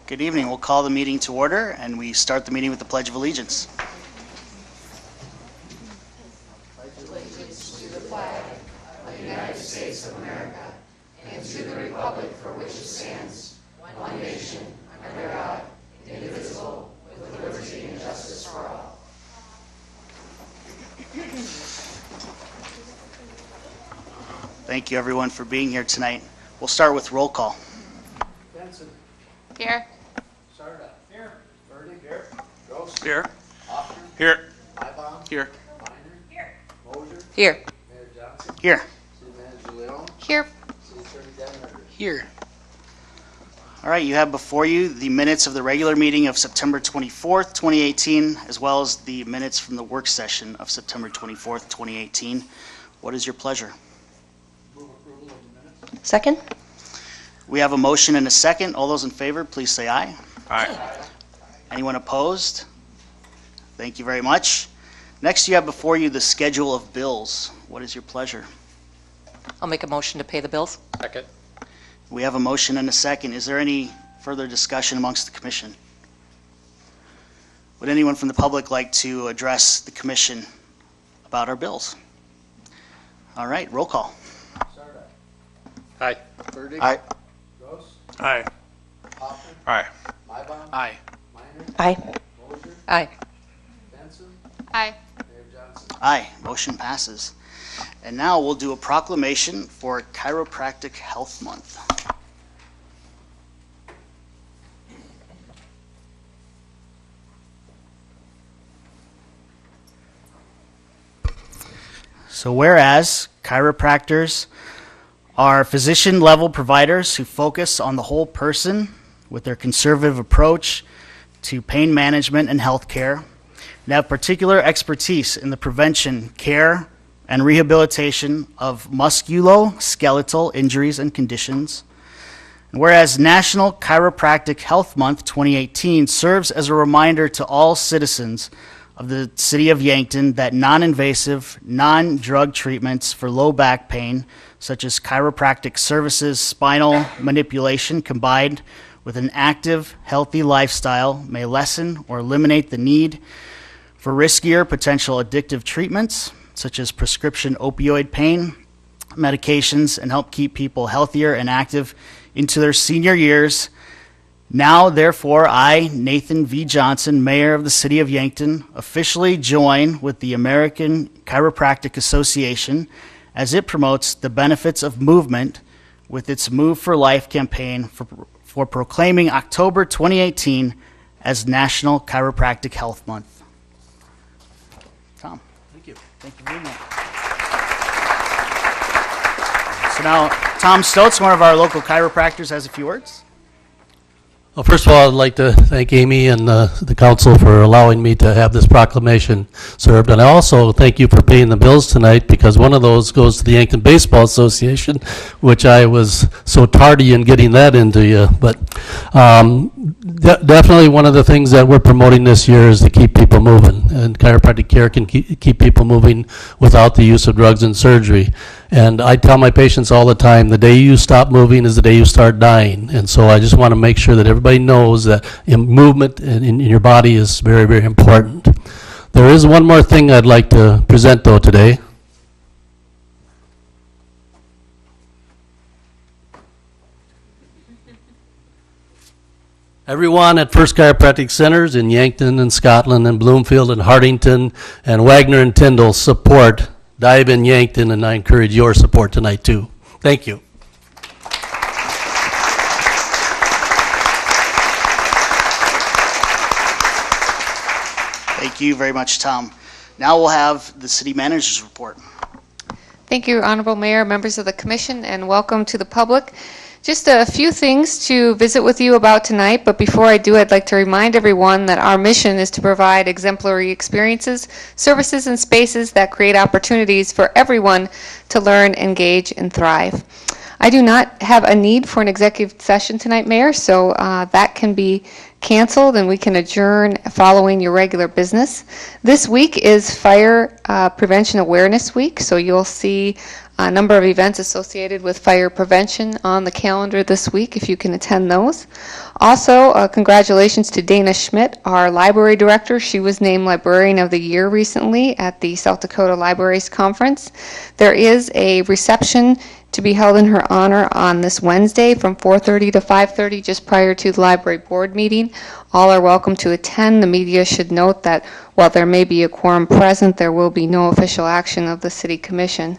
Good evening. We'll call the meeting to order, and we start the meeting with the Pledge of Allegiance. Pledge allegiance to the flag of the United States of America and to the republic for which it stands, one nation, under God, indivisible, with liberty and justice for all. Thank you, everyone, for being here tonight. We'll start with roll call. Benson. Here. Sarda. Here. Burdick. Here. Gross. Here. Hoffman. Here. Mybom. Here. Minor. Here. Moser. Here. Mayor Johnson. Here. City Manager Leon. Here. City Attorney Devin. Here. All right, you have before you the minutes of the regular meeting of September 24th, 2018, as well as the minutes from the work session of September 24th, 2018. What is your pleasure? Move approval of the minutes. Second. We have a motion and a second. All those in favor, please say aye. Aye. Anyone opposed? Thank you very much. Next, you have before you the schedule of bills. What is your pleasure? I'll make a motion to pay the bills. Second. We have a motion and a second. Is there any further discussion amongst the commission? Would anyone from the public like to address the commission about our bills? All right, roll call. Sarda. Aye. Burdick. Aye. Gross. Aye. Hoffman. Aye. Mybom. Aye. Minor. Aye. Moser. Aye. Benson. Aye. Mayor Johnson. Aye, motion passes. And now we'll do a proclamation for Chiropractic Health Month. So whereas chiropractors are physician-level providers who focus on the whole person with their conservative approach to pain management and health care, and have particular expertise in the prevention, care, and rehabilitation of musculoskeletal injuries and conditions. And whereas National Chiropractic Health Month 2018 serves as a reminder to all citizens of the city of Yankton that non-invasive, non-drug treatments for low back pain, such as chiropractic services, spinal manipulation combined with an active, healthy lifestyle may lessen or eliminate the need for riskier potential addictive treatments, such as prescription opioid pain medications, and help keep people healthier and active into their senior years. Now, therefore, I, Nathan V. Johnson, Mayor of the City of Yankton, officially join with the American Chiropractic Association as it promotes the benefits of movement with its Move for Life campaign for proclaiming October 2018 as National Chiropractic Health Month. Tom. Thank you. Thank you very much. So now, Tom Stotz, one of our local chiropractors, has a few words. Well, first of all, I'd like to thank Amy and the council for allowing me to have this proclamation served. And I also thank you for paying the bills tonight, because one of those goes to the Yankton Baseball Association, which I was so tardy in getting that into you. But definitely one of the things that we're promoting this year is to keep people moving. And chiropractic care can keep people moving without the use of drugs and surgery. And I tell my patients all the time, the day you stop moving is the day you start dying. And so I just want to make sure that everybody knows that movement in your body is very, very important. There is one more thing I'd like to present, though, today. Everyone at First Chiropractic Centers in Yankton and Scotland and Bloomfield and Hartington and Wagner and Tyndall support Dive in Yankton, and I encourage your support tonight, too. Thank you. Thank you very much, Tom. Now we'll have the city manager's report. Thank you, Honorable Mayor, members of the commission, and welcome to the public. Just a few things to visit with you about tonight, but before I do, I'd like to remind everyone that our mission is to provide exemplary experiences, services, and spaces that create opportunities for everyone to learn, engage, and thrive. I do not have a need for an executive session tonight, Mayor, so that can be canceled and we can adjourn following your regular business. This week is Fire Prevention Awareness Week, so you'll see a number of events associated with fire prevention on the calendar this week if you can attend those. Also, congratulations to Dana Schmidt, our library director. She was named Librarian of the Year recently at the South Dakota Libraries Conference. There is a reception to be held in her honor on this Wednesday from 4:30 to 5:30, just prior to the library board meeting. All are welcome to attend. The media should note that while there may be a quorum present, there will be no official action of the City Commission.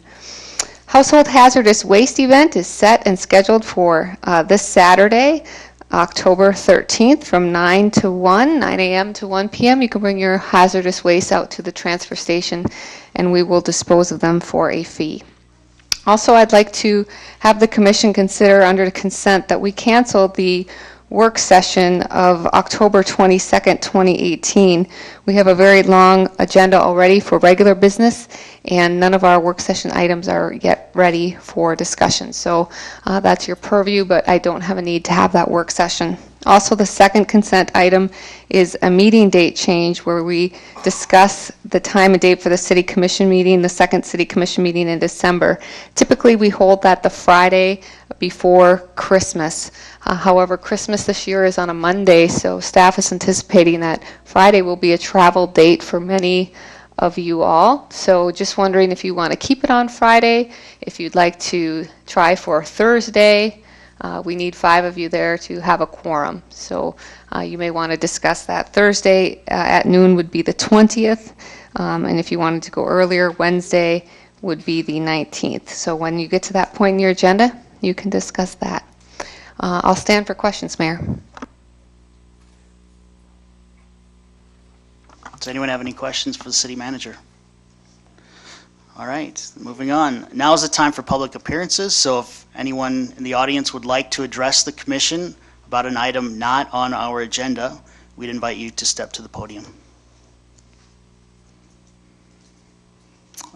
Household hazardous waste event is set and scheduled for this Saturday, October 13th from 9 a.m. to 1 p.m. You can bring your hazardous waste out to the transfer station and we will dispose of them for a fee. Also, I'd like to have the Commission consider under consent that we cancel the work session of October 22nd, 2018. We have a very long agenda already for regular business, and none of our work session items are yet ready for discussion. So that's your purview, but I don't have a need to have that work session. Also, the second consent item is a meeting date change where we discuss the time and date for the City Commission meeting, the second City Commission meeting in December. Typically, we hold that the Friday before Christmas. However, Christmas this year is on a Monday, so staff is anticipating that Friday will be a travel date for many of you all. So just wondering if you want to keep it on Friday, if you'd like to try for Thursday. We need 5 of you there to have a quorum. So you may want to discuss that. Thursday at noon would be the 20th. And if you wanted to go earlier, Wednesday would be the 19th. So when you get to that point in your agenda, you can discuss that. I'll stand for questions, Mayor. Does anyone have any questions for the city manager? All right, moving on. Now is the time for public appearances. So if anyone in the audience would like to address the commission about an item not on our agenda, we'd invite you to step to the podium.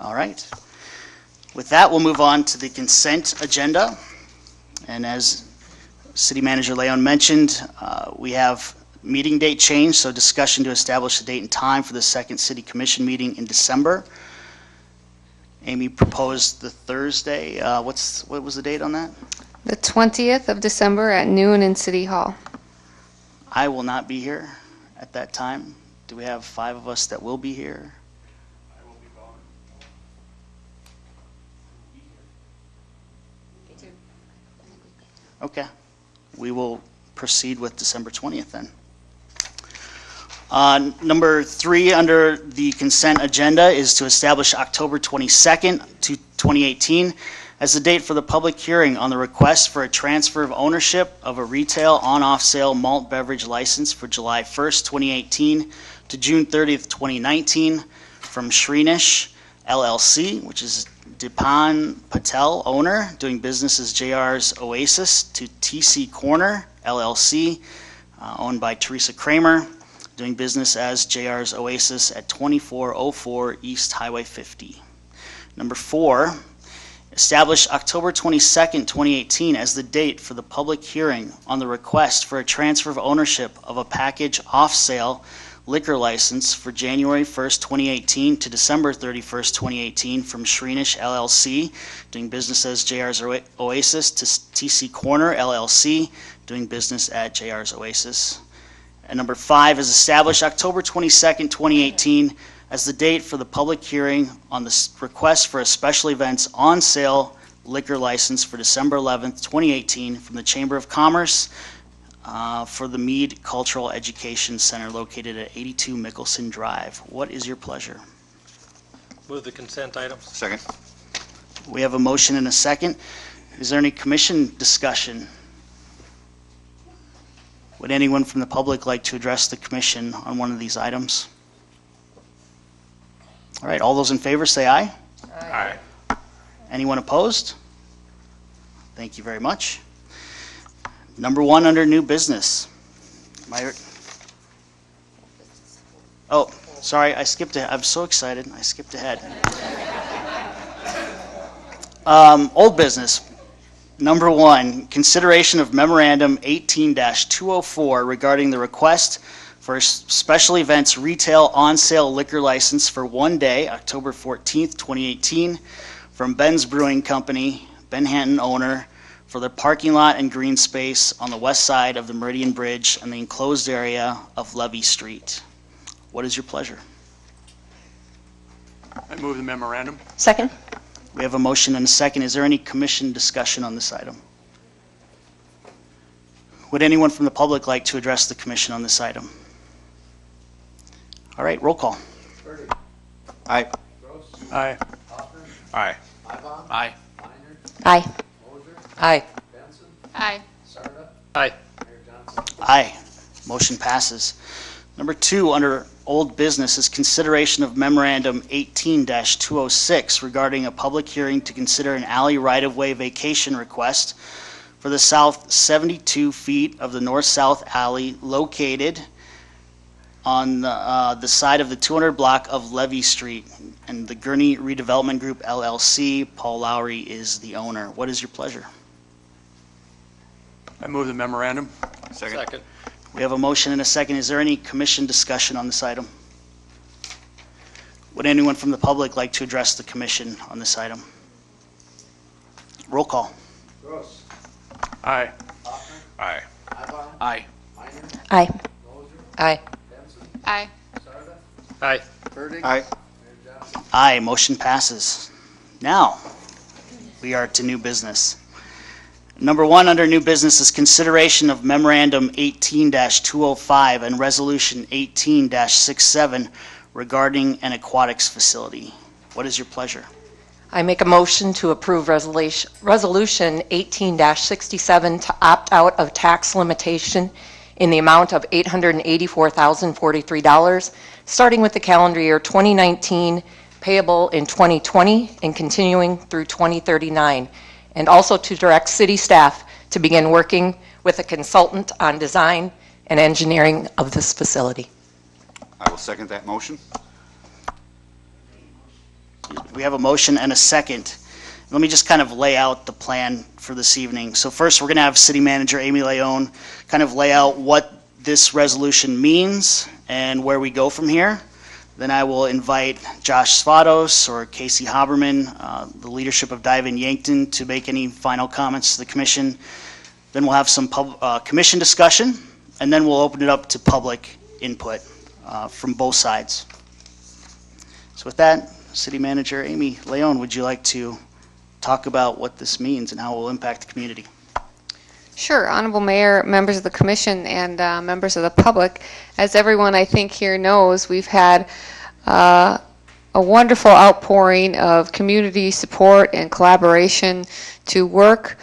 All right. With that, we'll move on to the consent agenda. And as City Manager Leon mentioned, we have meeting date change, so discussion to establish a date and time for the second City Commission meeting in December. Amy proposed the Thursday. What was the date on that? The 20th of December at noon in City Hall. I will not be here at that time. Do we have 5 of us that will be here? I will be gone. Okay. We will proceed with December 20th then. Number 3 under the consent agenda is to establish October 22nd, 2018 as the date for the public hearing on the request for a transfer of ownership of a retail on-off sale malt beverage license for July 1st, 2018 to June 30th, 2019 from Shrinish LLC, which is Dipan Patel, owner, doing business as JR's Oasis, to TC Corner LLC, owned by Teresa Kramer, doing business as JR's Oasis at 2404 East Highway 50. Number 4, establish October 22nd, 2018 as the date for the public hearing on the request for a transfer of ownership of a package off-sale liquor license for January 1st, 2018 to December 31st, 2018 from Shrinish LLC, doing business as JR's Oasis, to TC Corner LLC, doing business at JR's Oasis. And number 5 is establish October 22nd, 2018 as the date for the public hearing on the request for a special events on sale liquor license for December 11th, 2018 from the Chamber of Commerce for the Mead Cultural Education Center located at 82 Mickelson Drive. What is your pleasure? Move the consent items. Second. We have a motion and a second. Is there any commission discussion? Would anyone from the public like to address the commission on one of these items? All right, all those in favor say aye. Aye. Anyone opposed? Thank you very much. Number 1 under new business. Oh, sorry, I skipped ahead. I'm so excited. I skipped ahead. Old business. Number 1, consideration of memorandum 18-204 regarding the request for special events retail on-sale liquor license for one day, October 14th, 2018, from Ben's Brewing Company, Ben Hanton owner, for their parking lot and green space on the west side of the Meridian Bridge and the enclosed area of Levy Street. What is your pleasure? I move the memorandum. Second? We have a motion and a second. Is there any commission discussion on this item? Would anyone from the public like to address the commission on this item? All right, roll call. Aye. Aye. Aye. Aye. Aye. Aye. Aye. Aye. Aye. Motion passes. Number 2, under old business, is consideration of memorandum 18-206 regarding a public hearing to consider an alley right-of-way vacation request for the south 72 feet of the north-south alley located on the side of the 200 block of Levy Street. And the Gurney Redevelopment Group, LLC, Paul Lowry is the owner. What is your pleasure? I move the memorandum. Second. We have a motion and a second. Is there any commission discussion on this item? Would anyone from the public like to address the commission on this item? Roll call. Aye. Aye. Aye. Aye. Aye. Aye. Aye. Aye. Aye, motion passes. Now, we are to new business. Number 1 under new business is consideration of memorandum 18-205 and resolution 18-67 regarding an aquatics facility. What is your pleasure? I make a motion to approve resolution 18-67 to opt out of tax limitation in the amount of $884,043, starting with the calendar year 2019, payable in 2020 and continuing through 2039, and also to direct city staff to begin working with a consultant on design and engineering of this facility. I will second that motion. We have a motion and a second. Let me just kind of lay out the plan for this evening. So first, we're going to have City Manager Amy Leone kind of lay out what this resolution means and where we go from here. Then I will invite Josh Svados or Casey Haberman, the leadership of Dive in Yankton, to make any final comments to the commission. Then we'll have some commission discussion, and then we'll open it up to public input from both sides. So with that, City Manager Amy Leone, would you like to talk about what this means and how it will impact the community? Sure. Honorable Mayor, members of the Commission, and members of the public, as everyone I think here knows, we've had a wonderful outpouring of community support and collaboration to work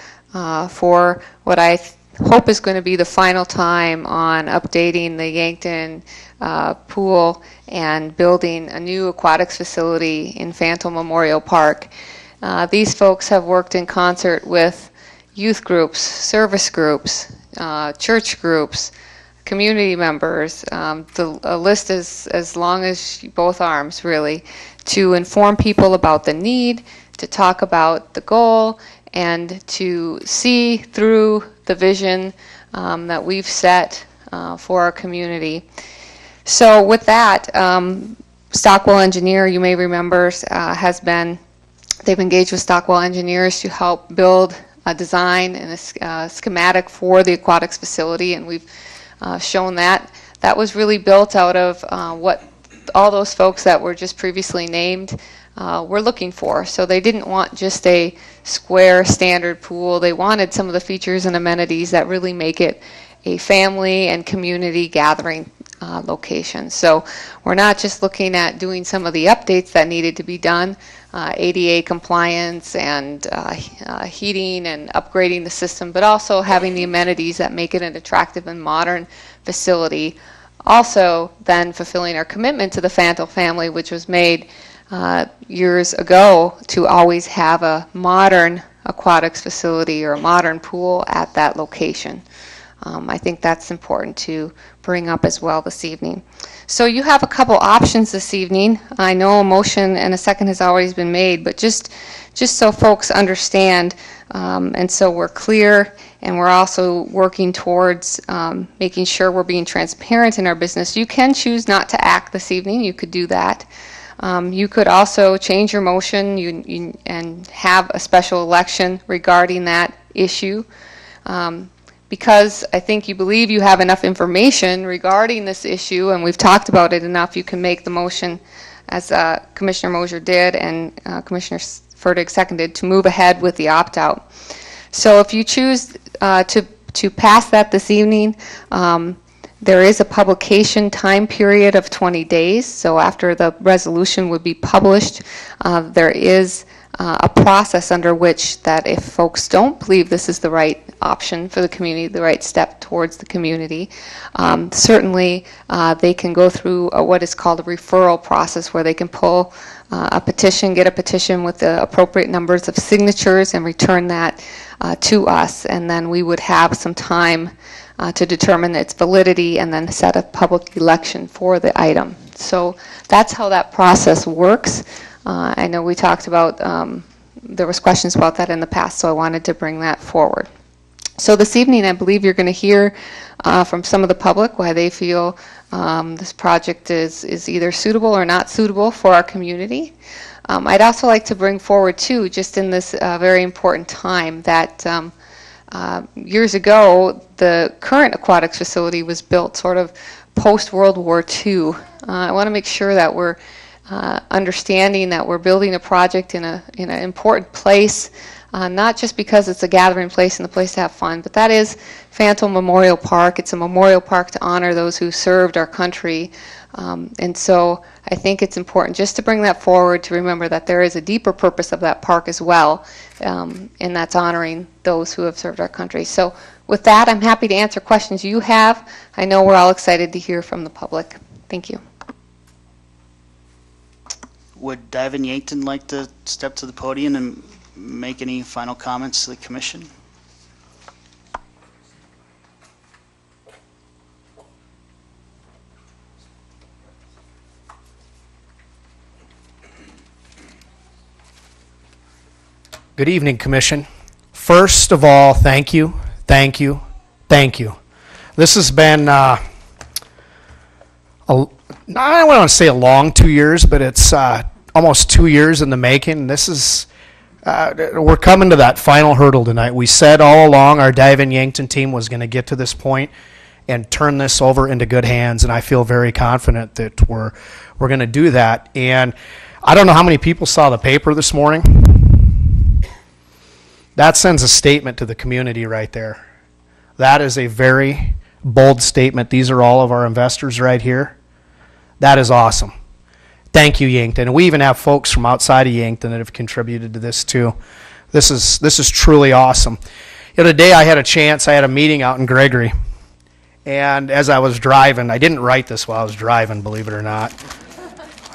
for what I hope is going to be the final time on updating the Yankton pool and building a new aquatics facility in Phantom Memorial Park. These folks have worked in concert with youth groups, service groups, church groups, community members. The list is as long as both arms, really, to inform people about the need, to talk about the goal, and to see through the vision that we've set for our community. So with that, Stockwell Engineer, you may remember, they've engaged with Stockwell Engineers to help build a design and a schematic for the aquatics facility, and we've shown that. That was really built out of what all those folks that were just previously named were looking for. So they didn't want just a square standard pool. They wanted some of the features and amenities that really make it a family and community gathering location. So we're not just looking at doing some of the updates that needed to be done, ADA compliance and heating and upgrading the system, but also having the amenities that make it an attractive and modern facility. Also then fulfilling our commitment to the Phantom family, which was made years ago, to always have a modern aquatics facility or a modern pool at that location. I think that's important to bring up as well this evening. So you have a couple options this evening. I know a motion and a second has always been made, but just so folks understand, and so we're clear, and we're also working towards making sure we're being transparent in our business. You can choose not to act this evening. You could do that. You could also change your motion and have a special election regarding that issue. Because I think you believe you have enough information regarding this issue, and we've talked about it enough, you can make the motion as Commissioner Mosier did and Commissioner Fertig seconded to move ahead with the opt-out. So if you choose to pass that this evening, there is a publication time period of 20 days. So after the resolution would be published, there is a process under which that if folks don't believe this is the right option for the community, the right step towards the community, certainly they can go through what is called a referral process where they can pull a petition, get a petition with the appropriate numbers of signatures and return that to us, and then we would have some time to determine its validity and then set a public election for the item. So that's how that process works. I know we talked about, there was questions about that in the past, so I wanted to bring that forward. So this evening, I believe you're going to hear from some of the public why they feel this project is either suitable or not suitable for our community. I'd also like to bring forward, too, just in this very important time, that years ago, the current aquatics facility was built sort of post-World War II. I want to make sure that we're understanding that we're building a project in an important place, not just because it's a gathering place and a place to have fun, but that is Phantom Memorial Park. It's a memorial park to honor those who served our country. And so I think it's important just to bring that forward, to remember that there is a deeper purpose of that park as well, and that's honoring those who have served our country. So with that, I'm happy to answer questions you have. I know we're all excited to hear from the public. Thank you. Would Ivan Yankton like to step to the podium and make any final comments to the commission? Good evening, Commission. First of all, thank you, thank you, thank you. This has been, I don't want to say a long 2 years, but it's almost 2 years in the making. This is, we're coming to that final hurdle tonight. We said all along our Ivan Yankton team was going to get to this point and turn this over into good hands, and I feel very confident that we're going to do that. And I don't know how many people saw the paper this morning. That sends a statement to the community right there. That is a very bold statement. These are all of our investors right here. That is awesome. Thank you, Yankton. And we even have folks from outside of Yankton that have contributed to this too. This is truly awesome. You know, today I had a meeting out in Gregory. And as I was driving, I didn't write this while I was driving, believe it or not.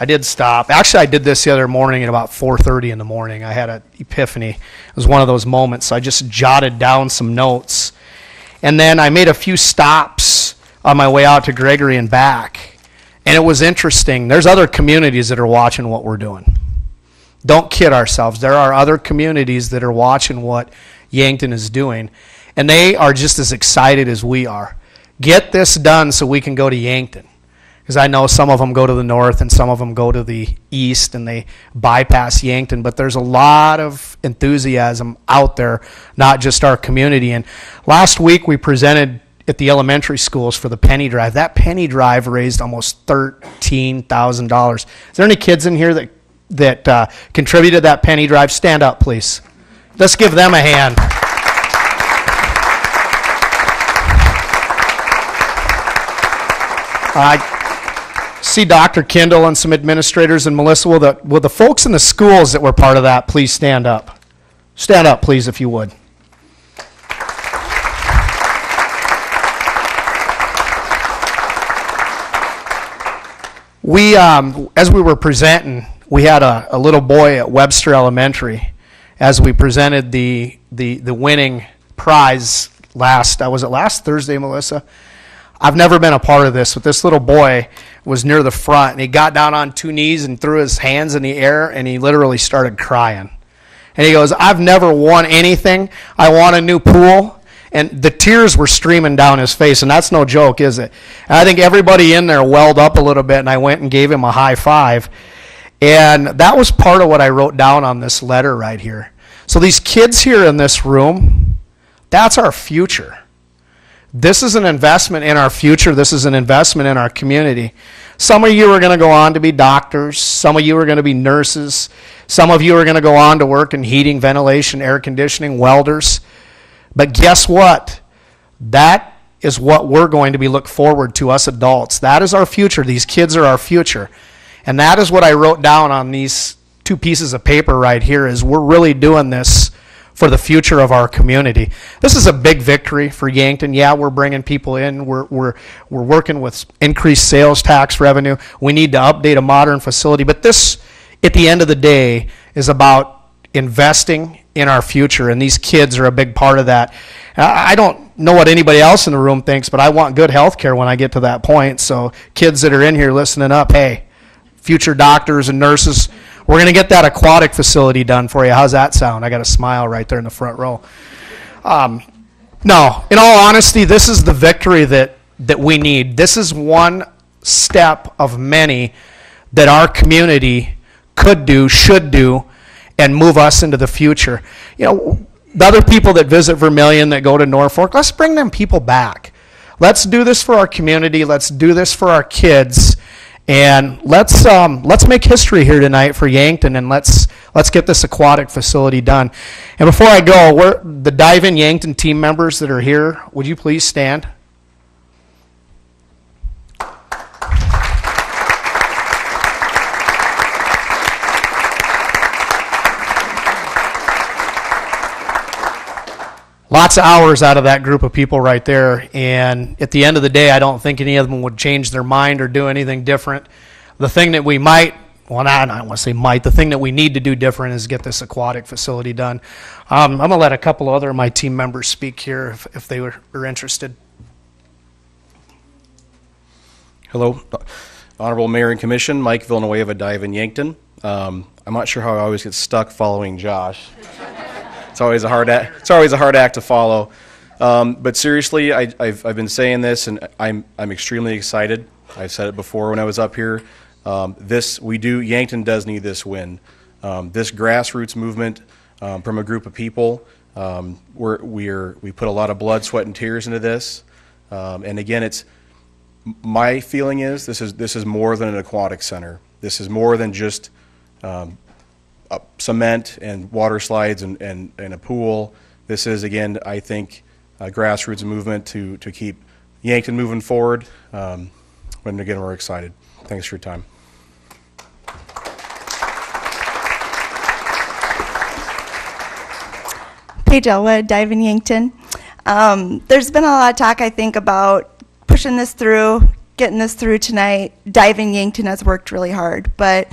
I did stop. Actually, I did this the other morning at about 4:30 in the morning. I had an epiphany. It was one of those moments. I just jotted down some notes. And then I made a few stops on my way out to Gregory and back. And it was interesting. There's other communities that are watching what we're doing. Don't kid ourselves. There are other communities that are watching what Yankton is doing. And they are just as excited as we are. Get this done so we can go to Yankton. Because I know some of them go to the north and some of them go to the east and they bypass Yankton. But there's a lot of enthusiasm out there, not just our community. And last week we presented at the elementary schools for the penny drive. That penny drive raised almost $13,000. Is there any kids in here that contributed that penny drive? Stand up, please. Let's give them a hand. See Dr. Kindle and some administrators, and Melissa, will the folks in the schools that were part of that please stand up? Stand up, please, if you would. We, as we were presenting, we had a little boy at Webster Elementary. As we presented the winning prize, last Thursday, Melissa? I've never been a part of this, but this little boy was near the front, and he got down on 2 knees and threw his hands in the air, and he literally started crying. And he goes, I've never won anything. I want a new pool. And the tears were streaming down his face, and that's no joke, is it? And I think everybody in there welled up a little bit, and I went and gave him a high five. And that was part of what I wrote down on this letter right here. So these kids here in this room, that's our future. This is an investment in our future. This is an investment in our community. Some of you are going to go on to be doctors. Some of you are going to be nurses. Some of you are going to go on to work in heating, ventilation, air conditioning, welders. But guess what? That is what we're going to be look forward to, us adults. That is our future. These kids are our future. And that is what I wrote down on these 2 pieces of paper right here, is we're really doing this for the future of our community. This is a big victory for Yankton. Yeah, we're bringing people in. We're working with increased sales tax revenue. We need to update a modern facility. But this, at the end of the day, is about investing in our future, and these kids are a big part of that. I don't know what anybody else in the room thinks, but I want good health care when I get to that point. So kids that are in here listening up, hey, future doctors and nurses, we're going to get that aquatic facility done for you. How's that sound? I got a smile right there in the front row. No, in all honesty, this is the victory that we need. This is one step of many that our community could do, should do, and move us into the future. You know, the other people that visit Vermilion, that go to Norfolk, let's bring them people back. Let's do this for our community. Let's do this for our kids. And let's make history here tonight for Yankton, and let's get this aquatic facility done. And before I go, the Dive In Yankton team members that are here, would you please stand? Lots of hours out of that group of people right there, and at the end of the day, I don't think any of them would change their mind or do anything different. The thing that we might, well, I don't want to say might, the thing that we need to do different is get this aquatic facility done. I'm going to let a couple other of my team members speak here if they are interested. Hello, Honorable Mayor and Commission, Mike Villanueva, Dive in Yankton. I'm not sure how I always get stuck following Josh. It's always a hard act. It's always a hard act to follow. But seriously, I've been saying this, and I'm extremely excited. I've said it before when I was up here. Yankton does need this win. This grassroots movement from a group of people. We put a lot of blood, sweat, and tears into this. And again, my feeling is this is more than an aquatic center. This is more than just cement and water slides and a pool. This is, again, I think, a grassroots movement to keep Yankton moving forward. And again, we're excited. Thanks for your time. Paige Elwood, Dive in Yankton. There's been a lot of talk, I think, about pushing this through, getting this through tonight. Dive in Yankton has worked really hard, but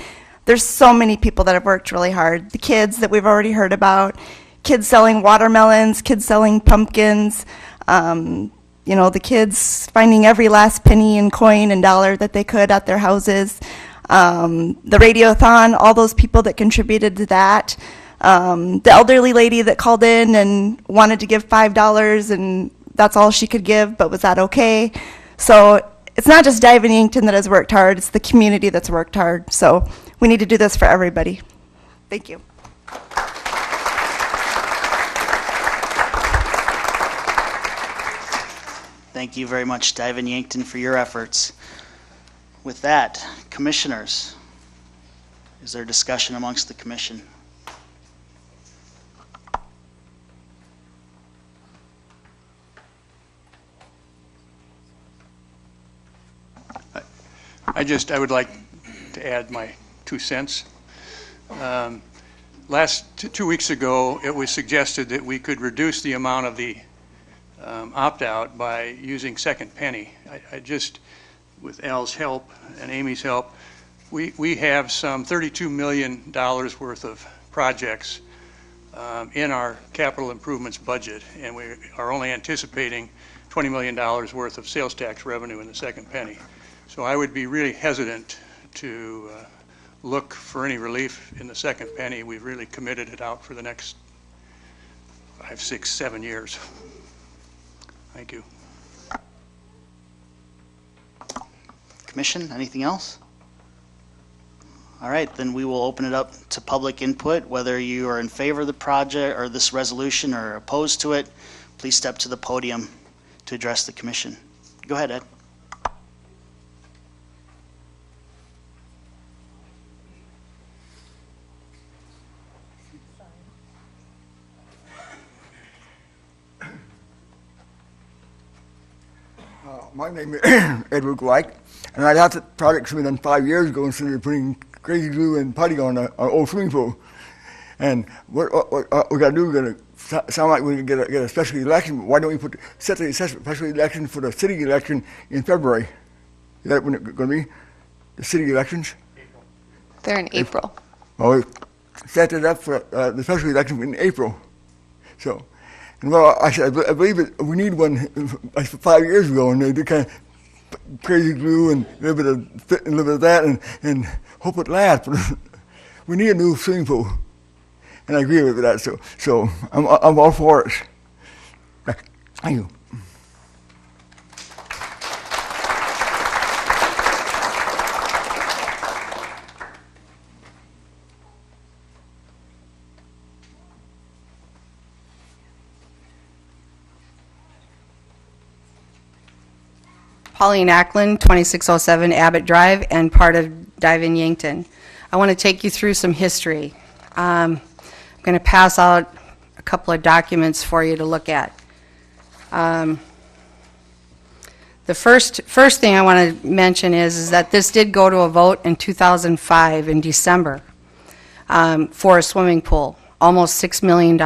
there's so many people that have worked really hard. The kids that we've already heard about, kids selling watermelons, kids selling pumpkins, you know, the kids finding every last penny and coin and dollar that they could at their houses. The radiothon, all those people that contributed to that. The elderly lady that called in and wanted to give $5 and that's all she could give, but was that okay? So it's not just Dive in Yankton that has worked hard, it's the community that's worked hard. So we need to do this for everybody. Thank you. Thank you very much, Dive in Yankton, for your efforts. With that, commissioners, is there discussion amongst the commission? I would like to add my 2 cents. Two weeks ago, it was suggested that we could reduce the amount of the opt-out by using second penny. I just, with Al's help and Amy's help, we have some $32 million worth of projects in our capital improvements budget, and we are only anticipating $20 million worth of sales tax revenue in the second penny. So I would be really hesitant to look for any relief in the second penny. We've really committed it out for the next 5, 6, 7 years. Thank you. Commission, anything else? All right, then we will open it up to public input. Whether you are in favor of the project or this resolution or opposed to it, please step to the podium to address the commission. Go ahead, Ed. My name is Edward White, and I had the project should be done 5 years ago instead of putting crazy glue and putty on an old swimming pool. And what we got to do, we're going to sound like we get a special election. Why don't we set the special election for the city election in February? Is that when it's going to be? The city elections? They're in April. Well, we set it up for the special election in April. So. And well, I believe we need one like 5 years ago, and they did kind of crazy glue and a little bit of fit and a little bit of that, and hope it lasts. But we need a new swimming pool, and I agree with that. So I'm all for it. Thank you. Pauline Ackland, 2607 Abbott Drive, and part of Dive-In Yankton. I want to take you through some history. I'm going to pass out a couple of documents for you to look at. The first thing I want to mention is that this did go to a vote in 2005 in December for a swimming pool, almost $6 million.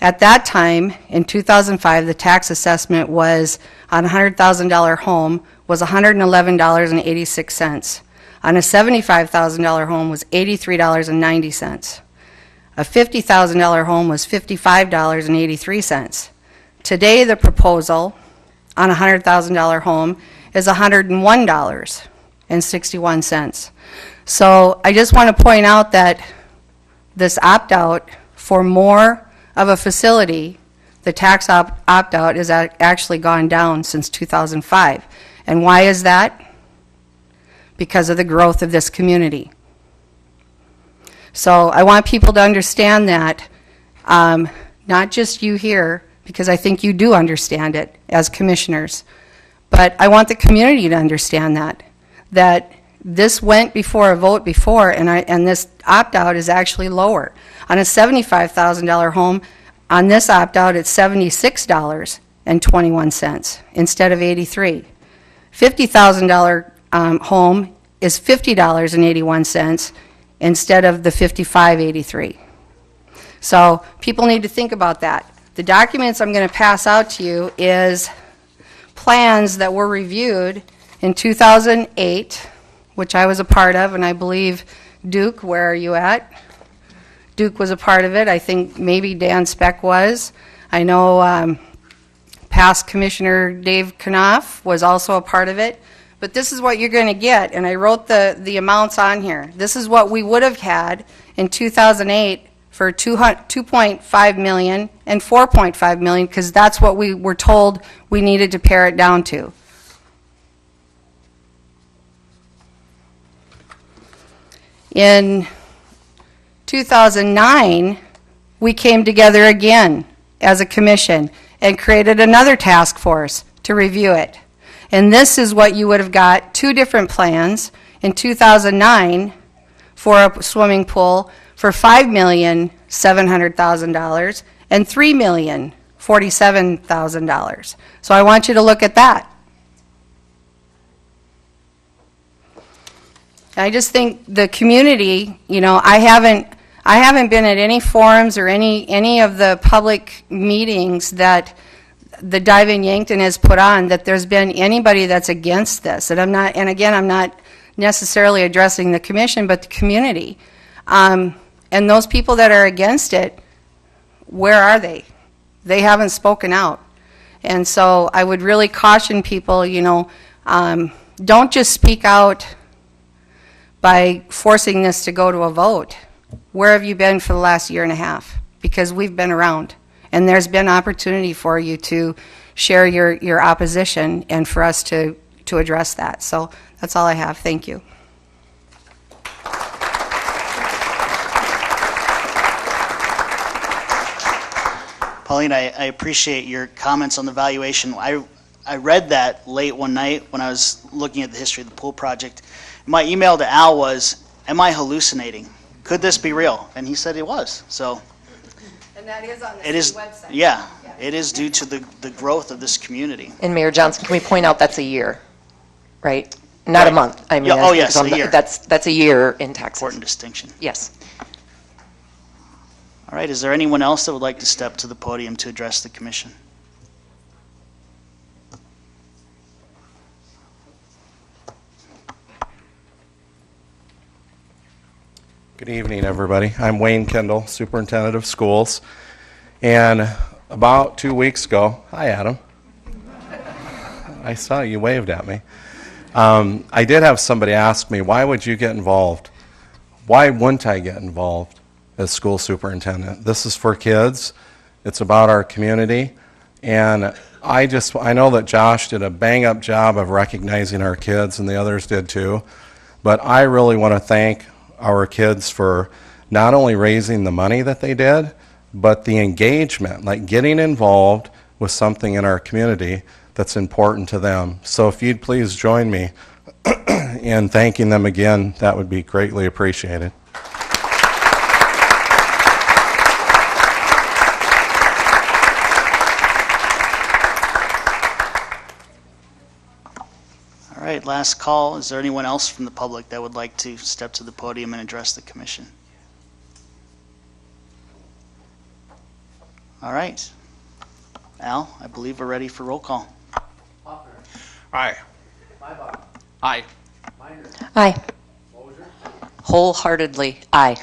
At that time, in 2005, the tax assessment was on a $100,000 home was $111.86. On a $75,000 home was $83.90. A $50,000 home was $55.83. Today, the proposal on a $100,000 home is $101.61. So I just want to point out that this opt-out for more of a facility, the tax opt-out has actually gone down since 2005. And why is that? Because of the growth of this community. So I want people to understand that, not just you here, because I think you do understand it as commissioners, but I want the community to understand that this went before a vote before, and this opt-out is actually lower. On a $75,000 home, on this opt-out, it's $76.21 instead of $83. $50,000 home is $50.81 instead of the $55.83. So people need to think about that. The documents I'm going to pass out to you is plans that were reviewed in 2008, which I was a part of, and I believe, Duke, where are you at? Duke was a part of it. I think maybe Dan Speck was. I know past Commissioner Dave Knopf was also a part of it. But this is what you're going to get, and I wrote the amounts on here. This is what we would have had in 2008 for $2.5 million and $4.5 million, because that's what we were told we needed to pare it down to. In 2009, we came together again as a commission and created another task force to review it. And this is what you would have got, two different plans in 2009 for a swimming pool for $5,700,000 and $3,047,000. So I want you to look at that. I just think the community, you know, I haven't been at any forums or any of the public meetings that the Dive-In Yankton has put on that there's been anybody that's against this. And again, I'm not necessarily addressing the commission, but the community. And those people that are against it, where are they? They haven't spoken out. And so I would really caution people, don't just speak out by forcing this to go to a vote. Where have you been for the last year and a half? Because we've been around, and there's been opportunity for you to share your opposition and for us to address that. So that's all I have. Thank you. Pauline, I appreciate your comments on the valuation. I read that late one night when I was looking at the history of the pool project. My email to Al was, am I hallucinating? Could this be real? And he said it was. So And that is on the it is, website. yeah, it is due to the growth of this community. And Mayor Johnson, can we point out that's a year, right? Not a Right. month. I mean, Yeah, oh, yes, a year. That's a year in taxes. Important distinction. Yes. All right, is there anyone else that would like to step to the podium to address the commission? Good evening, everybody. I'm Wayne Kendall, Superintendent of Schools. And about 2 weeks ago, hi, Adam. I saw you waved at me. I did have somebody ask me, why would you get involved? Why wouldn't I get involved as school superintendent? This is for kids. It's about our community. And I know that Josh did a bang-up job of recognizing our kids, and the others did too. But I really want to thank our kids for not only raising the money that they did, but the engagement, like getting involved with something in our community that's important to them. So if you'd please join me in thanking them again, that would be greatly appreciated. All right, last call. Is there anyone else from the public that would like to step to the podium and address the commission? All right. Al, I believe we're ready for roll call. Aye. Aye. Aye. Wholeheartedly, aye.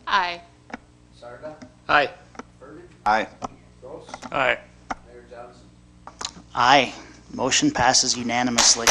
Aye. Aye. Aye. Aye. Aye. Motion passes unanimously.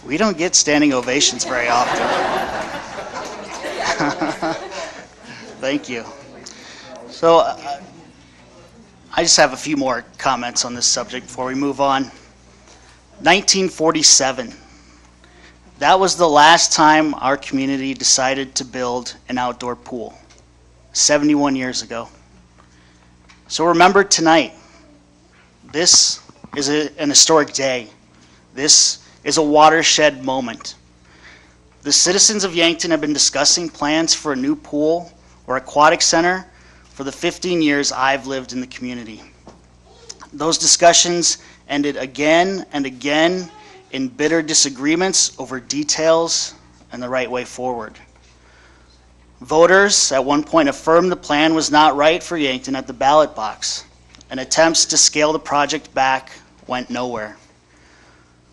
We don't get standing ovations very often. Thank you. So I just have a few more comments on this subject before we move on. 1947. That was the last time our community decided to build an outdoor pool. 71 years ago. So remember tonight, this is an historic day. This is a watershed moment. The citizens of Yankton have been discussing plans for a new pool or aquatic center for the 15 years I've lived in the community. Those discussions ended again and again in bitter disagreements over details and the right way forward. Voters at one point affirmed the plan was not right for Yankton at the ballot box, and attempts to scale the project back went nowhere.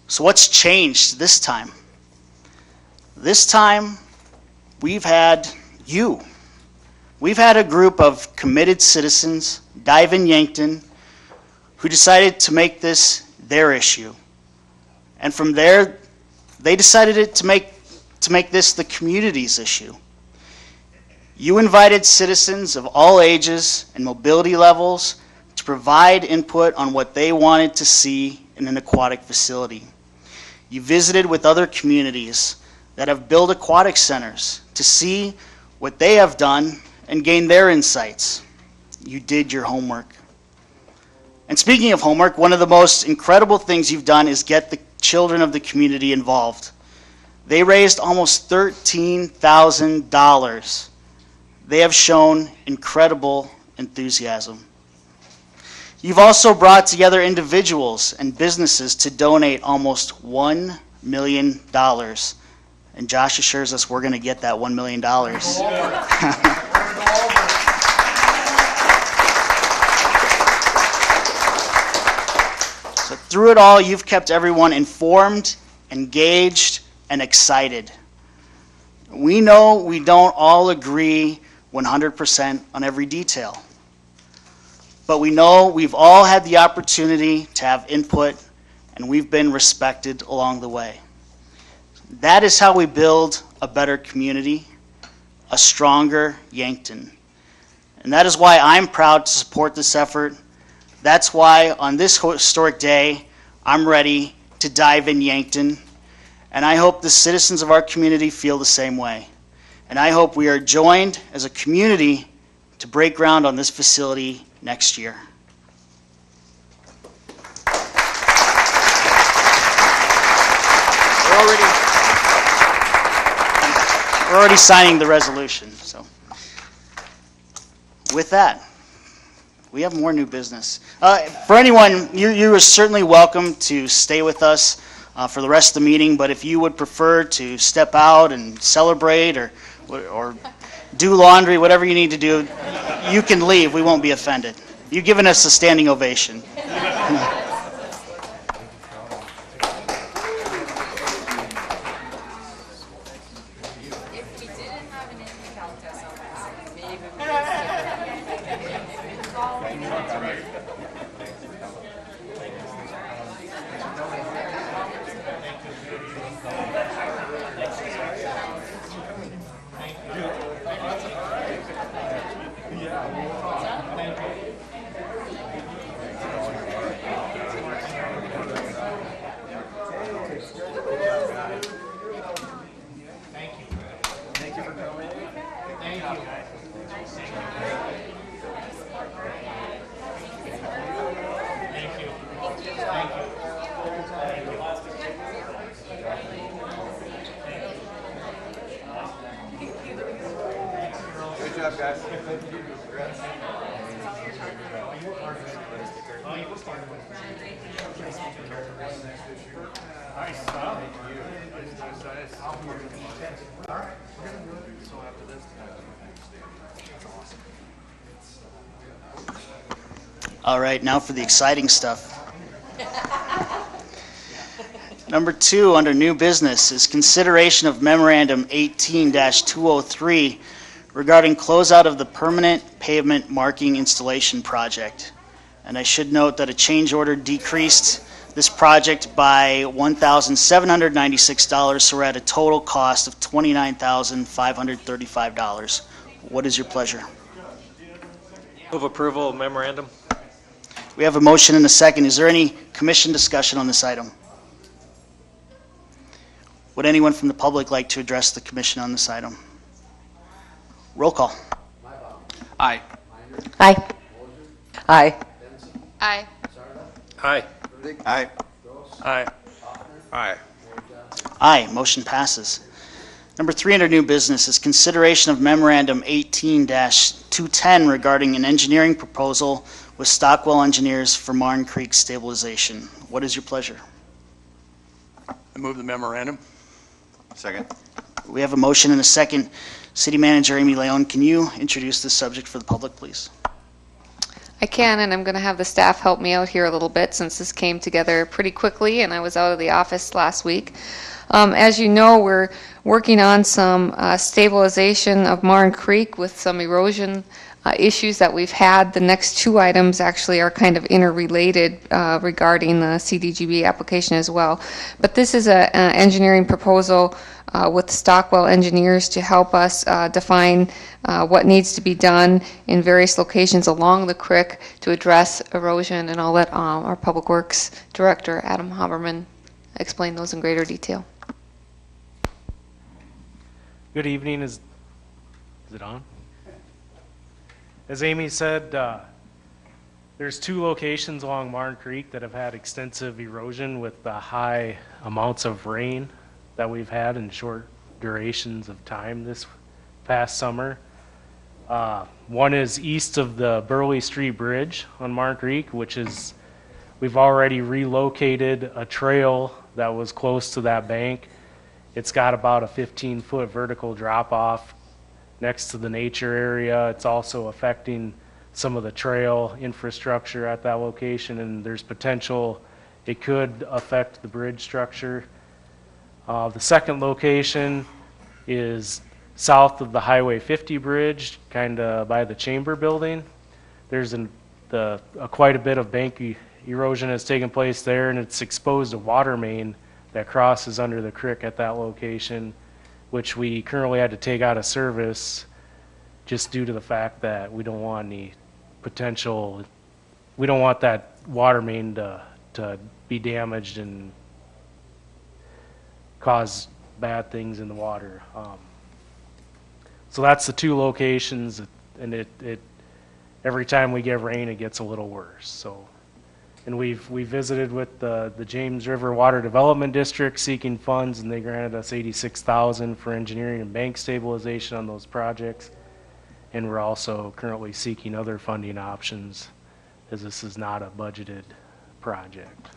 So what's changed this time? This time, we've had you. We've had a group of committed citizens, Dive in Yankton, who decided to make this their issue. And from there, they decided to make this the community's issue. You invited citizens of all ages and mobility levels to provide input on what they wanted to see in an aquatic facility. You visited with other communities that have built aquatic centers to see what they have done and gain their insights. You did your homework. And speaking of homework, one of the most incredible things you've done is get the children of the community involved. They raised almost $13,000. They have shown incredible enthusiasm. You've also brought together individuals and businesses to donate almost $1 million. And Josh assures us we're going to get that $1 million. So through it all, you've kept everyone informed, engaged, and excited. We know we don't all agree 100% on every detail, but we know we've all had the opportunity to have input, and we've been respected along the way. That is how we build a better community, a stronger Yankton. And that is why I'm proud to support this effort. That's why on this historic day, I'm ready to dive in Yankton. And I hope the citizens of our community feel the same way. And I hope we are joined as a community to break ground on this facility next year. We're already signing the resolution. So with that, we have more new business. For anyone, you are certainly welcome to stay with us for the rest of the meeting, but if you would prefer to step out and celebrate or do laundry, whatever you need to do, you can leave. We won't be offended. You've given us a standing ovation. All right, now for the exciting stuff. Number 2 under new business is consideration of memorandum 18-203 regarding closeout of the permanent pavement marking installation project. And I should note that a change order decreased this project by $1,796, so we're at a total cost of $29,535. What is your pleasure? Move approval of memorandum. We have a motion and a second. Is there any commission discussion on this item? Would anyone from the public like to address the commission on this item? Roll call. Aye. Aye. Aye. Aye. Aye. Aye. Aye. Aye. Aye. Motion passes. Number 3 under new business is consideration of memorandum 18-210 regarding an engineering proposal with Stockwell Engineers for Marne Creek stabilization. What is your pleasure? I move the memorandum. Second. We have a motion and a second. City Manager Amy Leon, can you introduce this subject for the public, please? I can, and I'm going to have the staff help me out here a little bit since this came together pretty quickly and I was out of the office last week. As you know, we're working on some stabilization of Marne Creek with some erosion issues that we've had. The next 2 items actually are kind of interrelated regarding the CDGB application as well. But this is an engineering proposal with Stockwell Engineers to help us define what needs to be done in various locations along the creek to address erosion, and I'll let our Public Works Director, Adam Haberman, explain those in greater detail. Good evening. Is it on? As Amy said, there's 2 locations along Marne Creek that have had extensive erosion with high amounts of rain that we've had in short durations of time this past summer. One is east of the Burley Street Bridge on Mark Creek, which is, we've already relocated a trail that was close to that bank. It's got about a 15-foot vertical drop off next to the nature area. It's also affecting some of the trail infrastructure at that location, and there's potential it could affect the bridge structure. The second location is south of the Highway 50 bridge, kind of by the Chamber building. There's quite a bit of bank erosion has taken place there, and it's exposed a water main that crosses under the creek at that location, which we currently had to take out of service just due to the fact that we don't want any potential, we don't want that water main to be damaged and cause bad things in the water. So that's the two locations, and it every time we get rain, it gets a little worse. So, and we visited with the James River Water Development District seeking funds, and they granted us $86,000 for engineering and bank stabilization on those projects. And we're also currently seeking other funding options, as this is not a budgeted project.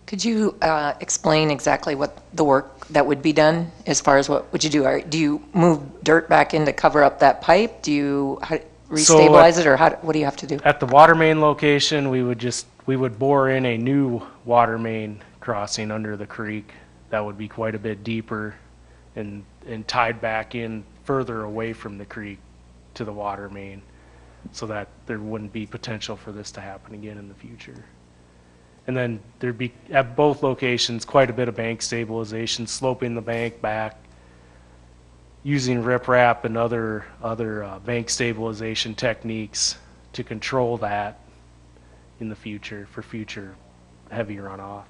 Could you explain exactly what the work that would be done as far as what would you do? Do you move dirt back in to cover up that pipe? Do you restabilize it, or what do you have to do? At the water main location, we would bore in a new water main crossing under the creek that would be quite a bit deeper and tied back in further away from the creek to the water main, so that there wouldn't be potential for this to happen again in the future. And then there'd be, at both locations, quite a bit of bank stabilization, sloping the bank back, using riprap and other bank stabilization techniques to control that in the future, for future heavy runoff.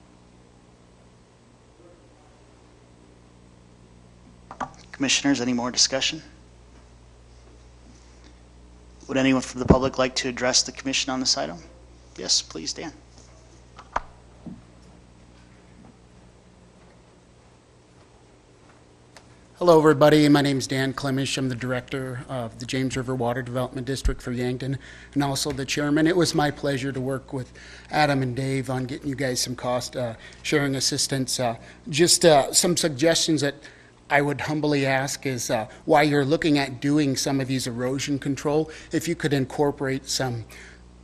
Commissioners, any more discussion? Would anyone from the public like to address the commission on this item? Yes, please, Dan. Hello, everybody. My name is Dan Clemish. I'm the director of the James River Water Development District for Yankton, and also the chairman. It was my pleasure to work with Adam and Dave on getting you guys some cost sharing assistance. Just some suggestions that I would humbly ask is while you're looking at doing some of these erosion control, if you could incorporate some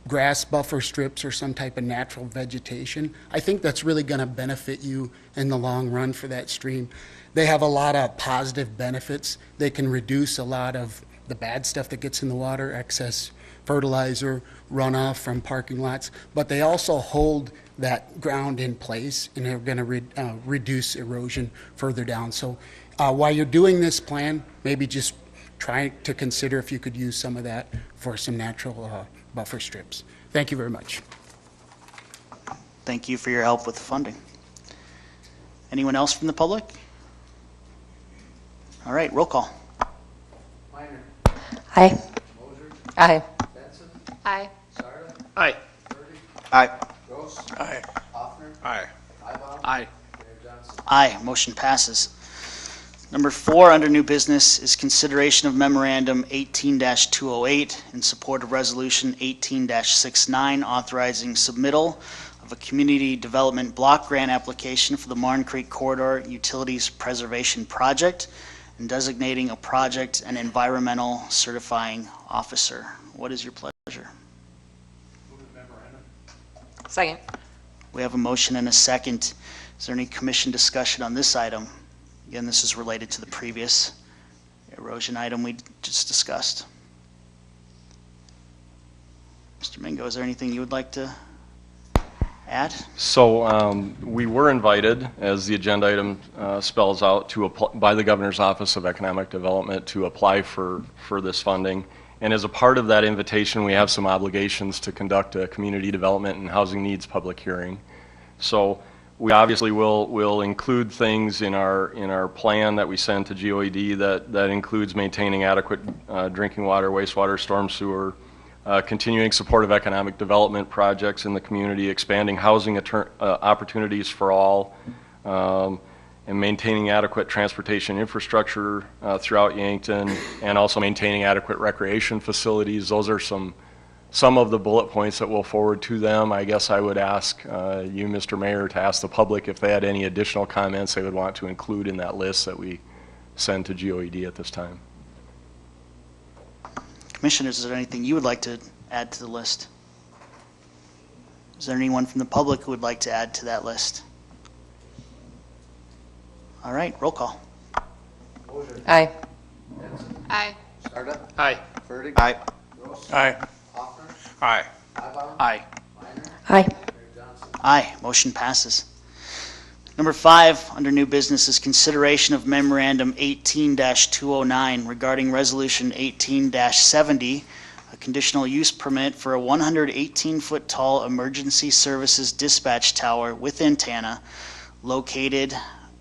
grass buffer strips or some type of natural vegetation. I think that's really going to benefit you in the long run for that stream. They have a lot of positive benefits. They can reduce a lot of the bad stuff that gets in the water, excess fertilizer, runoff from parking lots, but they also hold that ground in place, and they're going to reduce erosion further down. So while you're doing this plan, maybe just try to consider if you could use some of that for some natural buffer strips. Thank you very much. Thank you for your help with the funding. Anyone else from the public? All right, roll call. Minor. Aye. Moser. Aye. Benson. Aye. Sarda. Aye. Birdie. Aye. Gross. Aye. Hoffner. Aye. Mybom. Aye. Mayor Johnson. Aye, motion passes. Number 4 under new business is consideration of memorandum 18-208 in support of resolution 18-69 authorizing submittal of a community development block grant application for the Martin Creek Corridor Utilities Preservation Project and designating a project and environmental certifying officer. What is your pleasure? Second. We have a motion and a second. Is there any commission discussion on this item? Again, this is related to the previous erosion item we just discussed. Mr. Mingo, is there anything you would like to add? So we were invited, as the agenda item spells out, to by the Governor's Office of Economic Development to apply for this funding. And as a part of that invitation, we have some obligations to conduct a community development and housing needs public hearing. So we obviously will include things in our plan that we send to GOED that includes maintaining adequate drinking water, wastewater, storm sewer, continuing support of economic development projects in the community, expanding housing opportunities for all, and maintaining adequate transportation infrastructure throughout Yankton, and also maintaining adequate recreation facilities. Those are some of the bullet points that we'll forward to them. I guess I would ask you, Mr. Mayor, to ask the public if they had any additional comments they would want to include in that list that we send to GOED at this time. Commissioners, is there anything you would like to add to the list? Is there anyone from the public who would like to add to that list? All right, roll call. Aye. Aye. Sarda? Aye. Fertig? Aye. Gross? Aye. Hoffner? Aye. Mybom? Aye. Minor? Aye. Johnson? Aye, motion passes. Number 5, under new business, is consideration of memorandum 18-209 regarding resolution 18-70, a conditional use permit for a 118-foot tall emergency services dispatch tower with antenna located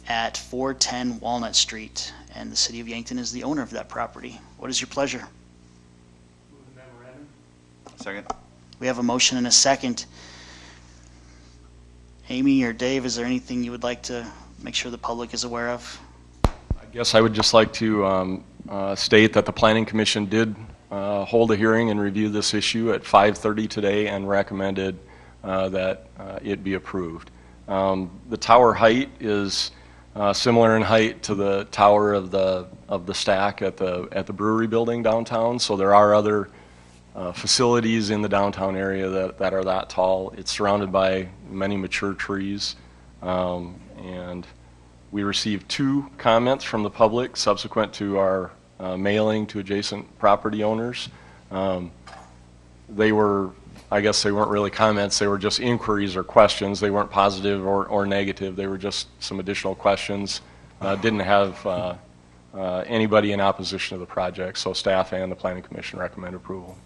at 410 Walnut Street, and the City of Yankton is the owner of that property. What is your pleasure? Second. We have a motion and a second. Amy or Dave, is there anything you would like to make sure the public is aware of? I guess I would just like to state that the Planning Commission did hold a hearing and review this issue at 5:30 today and recommended that it be approved. The tower height is similar in height to the tower of the stack at the brewery building downtown. So there are other facilities in the downtown area that are that tall. It's surrounded by many mature trees, and we received 2 comments from the public subsequent to our mailing to adjacent property owners. They were, I guess they weren't really comments, they were just inquiries or questions. They weren't positive or negative. They were just some additional questions. Didn't have anybody in opposition to the project, so staff and the Planning Commission recommend approval.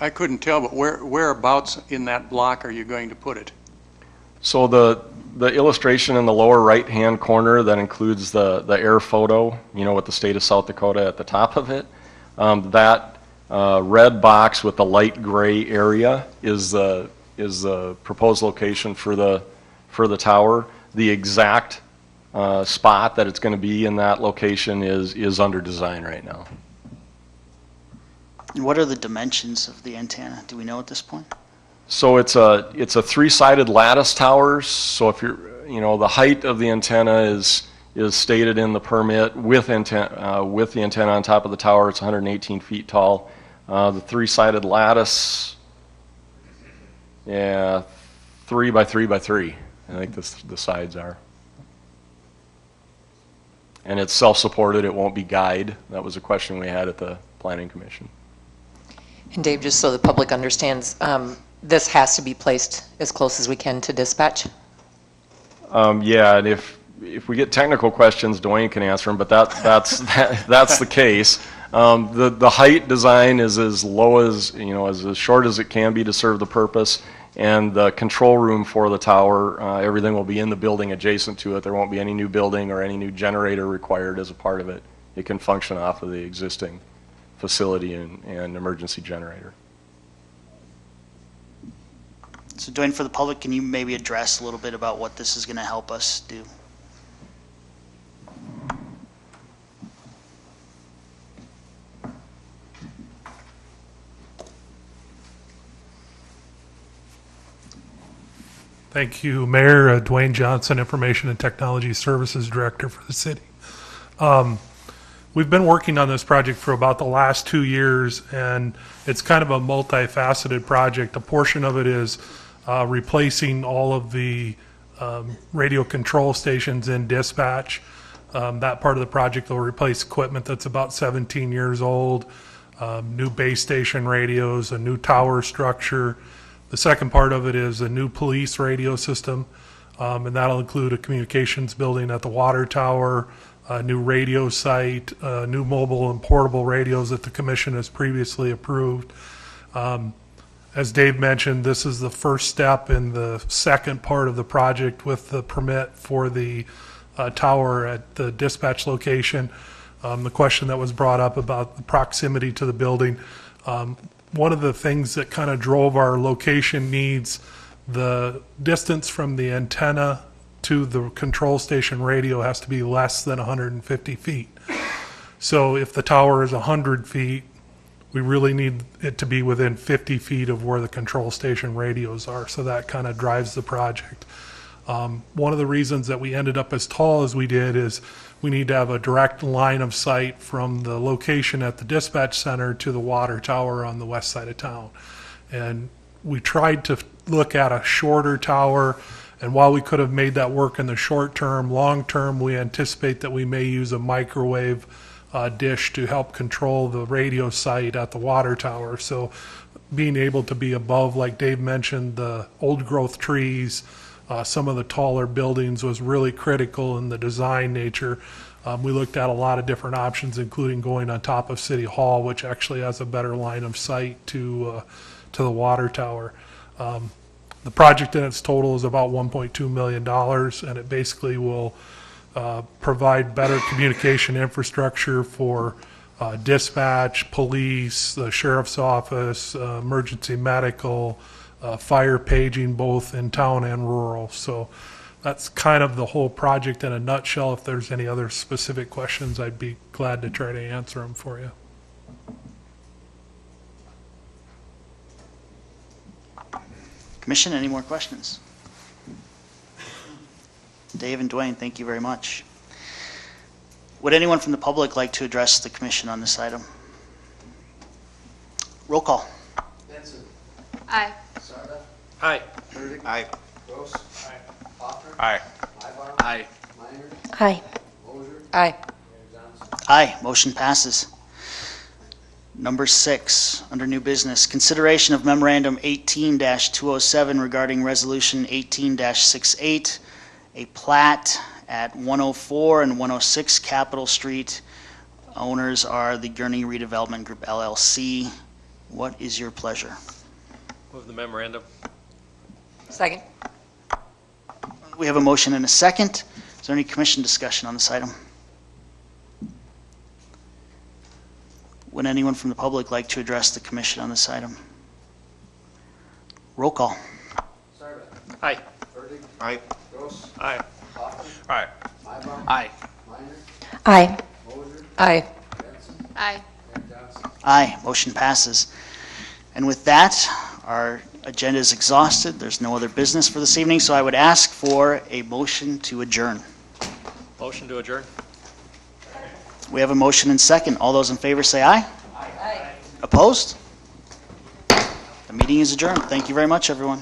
I couldn't tell, but whereabouts in that block are you going to put it? So the illustration in the lower right-hand corner that includes the air photo, with the state of South Dakota at the top of it, that red box with the light gray area is the proposed location for the tower. The exact spot that it's going to be in that location is under design right now. What are the dimensions of the antenna? Do we know at this point? So it's a 3-sided lattice tower. So if the height of the antenna is stated in the permit with the antenna on top of the tower. It's 118 feet tall. The 3-sided lattice, 3 by 3 by 3. I think the sides are. And it's self-supported. It won't be guide. That was a question we had at the Planning Commission. And Dave, just so the public understands, this has to be placed as close as we can to dispatch? Yeah, and if we get technical questions, Dwayne can answer them, but that's the case. The height design is as low as, as short as it can be to serve the purpose, and the control room for the tower, everything will be in the building adjacent to it. There won't be any new building or any new generator required as a part of it. It can function off of the existing facility and emergency generator. So Dwayne, for the public, can you maybe address a little bit about what this is going to help us do? Thank you, Mayor. Dwayne Johnson, Information and Technology Services Director for the city. We've been working on this project for about the last 2 years, and it's kind of a multifaceted project. A portion of it is replacing all of the radio control stations in dispatch. That part of the project will replace equipment that's about 17 years old, new base station radios, a new tower structure. The second part of it is a new police radio system, and that'll include a communications building at the water tower, a new radio site, new mobile and portable radios that the commission has previously approved. As Dave mentioned, this is the first step in the second part of the project with the permit for the tower at the dispatch location. The question that was brought up about the proximity to the building. One of the things that kind of drove our location needs, the distance from the antenna to the control station radio has to be less than 150 feet. So if the tower is 100 feet, we really need it to be within 50 feet of where the control station radios are. So that kind of drives the project. One of the reasons that we ended up as tall as we did is we need to have a direct line of sight from the location at the dispatch center to the water tower on the west side of town. And we tried to look at a shorter tower, and while we could have made that work in the short term, long term, we anticipate that we may use a microwave dish to help control the radio site at the water tower. So being able to be above, like Dave mentioned, the old growth trees, some of the taller buildings was really critical in the design nature. We looked at a lot of different options, including going on top of City Hall, which actually has a better line of sight to the water tower. The project in its total is about $1.2 million, and it basically will provide better communication infrastructure for dispatch, police, the sheriff's office, emergency medical, fire paging, both in town and rural. So that's kind of the whole project in a nutshell. If there's any other specific questions, I'd be glad to try to answer them for you. Commission, any more questions? Dave and Dwayne, thank you very much. Would anyone from the public like to address the commission on this item? Roll call. Benson. Aye. Sarda. Aye. Burdick. Aye. Gross. Aye. Hoffner. Aye. Mybom. Aye. Minor. Aye. Moser. Aye. Mayor Johnson. Aye, motion passes. Number 6, under new business, consideration of memorandum 18-207 regarding resolution 18-68, a plat at 104 and 106 Capitol Street. Owners are the Gurney Redevelopment Group LLC. What is your pleasure? Move the memorandum. Second. We have a motion and a second. Is there any commission discussion on this item? Would anyone from the public like to address the commission on this item? Roll call. Sarda. Aye. Burdick. Aye. Gross. Aye. Hoffner. Aye. Mybom. Aye. Minor. Aye. Moser. Aye. Benson. Aye. Mayor Johnson. Aye, motion passes. And with that, our agenda is exhausted. There's no other business for this evening, so I would ask for a motion to adjourn. Motion to adjourn. We have a motion and second. All those in favor say aye. Aye. Opposed? The meeting is adjourned. Thank you very much, everyone.